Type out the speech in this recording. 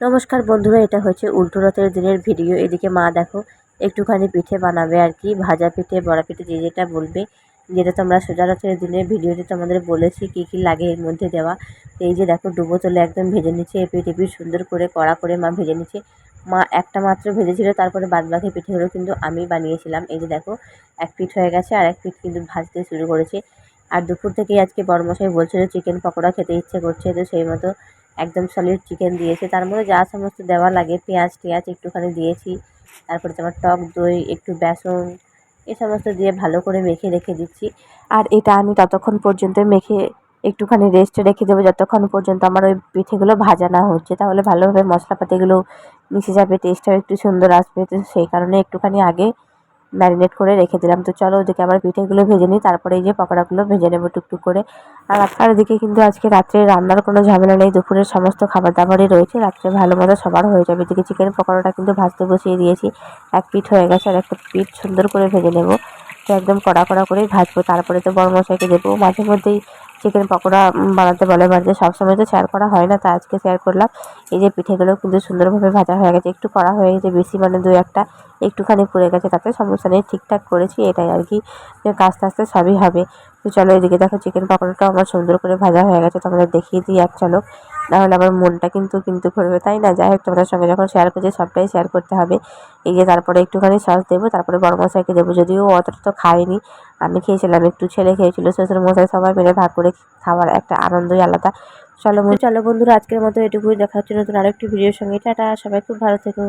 নমস্কার বন্ধুরা, এটা হচ্ছে উল্টো রথের দিনের ভিডিও। এদিকে মা দেখো একটুখানি পিঠে বানাবে আর কি, ভাজা পিঠে, বড়া পিঠে, যে যেটা বলবে। যেটা তোমরা সোজা রথের দিনের ভিডিওতে তোমাদের বলেছি কি কি লাগে এর মধ্যে দেওয়া। এই যে দেখো ডুবো তেলে একদম ভেজে নিচ্ছে, এপিঠ এপিঠ সুন্দর করে কড়া করে মা ভেজে নিচ্ছে। মা একটা মাত্র ভেজেছিল, তারপরে বাদবাকি পিঠেগুলো কিন্তু আমি বানিয়েছিলাম। এই যে দেখো এক পিঠ হয়ে গেছে, আর এক পিঠ কিন্তু ভাজতে শুরু করেছে। আর দুপুর থেকেই আজকে বড়মশাই বলছিল চিকেন পকোড়া খেতে ইচ্ছে করছে, তো সেই মতো একদম সলিড চিকেন দিয়েছে। তার মধ্যে যা সমস্ত দেওয়া লাগে পেঁয়াজ টেঁয়াজ একটুখানি দিয়েছি। তারপরে তোমার টক দই, একটু বেসন, এ সমস্ত দিয়ে ভালো করে মেখে রেখে দিচ্ছি। আর এটা আমি ততক্ষণ পর্যন্ত মেখে একটুখানি রেস্টে রেখে দেবো, যতক্ষণ পর্যন্ত আমার ওই পিঠেগুলো ভাজা না হচ্ছে। তাহলে ভালোভাবে মশলাপাতিগুলো মিশে যাবে, টেস্টটাও একটু সুন্দর আসবে। তো সেই কারণে একটুখানি আগে ম্যারিনেট করে রেখে দিলাম। তো চলো ওদিকে আমার পিঠেগুলো ভেজে নিই, তারপরে এই যে পকোড়াগুলো ভেজে নেবো টুকটুক করে। আর আপনার দিকে কিন্তু আজকে রাত্রে রান্নার কোনো ঝামেলা নেই, দুপুরের সমস্ত খাবার দাবারই রয়েছে, রাত্রে ভালো মতো সবার হয়ে যাবে। এদিকে চিকেন পকোড়াটা কিন্তু ভাজতে বসিয়ে দিয়েছি, এক পিঠ হয়ে গেছে, আর একটা পিঠ সুন্দর করে ভেজে নেবো। তো একদম কড়া কড়া করেই ভাজবো, তারপরে তো বড় মশাইকে দেবো। মাঝে মধ্যেই চিকেন পকোড়া বানাতে বলে বাড়িতে, সবসময় তো শেয়ার করা হয় না, তা আজকে শেয়ার করলাম। এই যে পিঠেগুলো কিন্তু সুন্দরভাবে ভাজা হয়ে গেছে, একটু কড়া হয়ে গেছে বেশি, মানে দু একটা একটুখানি পুড়ে গেছে, তাতে সমস্যা নেই, ঠিকঠাক করেছি এটাই আর কি, আস্তে আস্তে সবই হবে। তো চলো এদিকে দেখো চিকেন পকোড়াটাও আমার সুন্দর করে ভাজা হয়ে গেছে, তোমাদের দেখিয়ে দিই এক ঝলক, নাহলে আমার মনটা কিন্তু কিন্তু করবে, তাই না? যাই হোক, তোমাদের সঙ্গে যখন শেয়ার করছি সবটাই শেয়ার করতে হবে। এই যে তারপরে একটুখানি সস দেবো, তারপরে বড় মশাইকে দেবো, যদিও অতটা তো খাইনি, আমি খেয়েছিলাম একটু, ছেলে খেয়েছিল, শ্বশুর মশাই, সবাই মিলে ভাগ করে খাওয়ার একটা আনন্দই আলাদা। চলো বন্ধুরা, আজকের মতো এটুকুই, দেখা হচ্ছে নতুন আরেকটি ভিডিওর সঙ্গে। টাটা, সবাই খুব ভালো থেকো।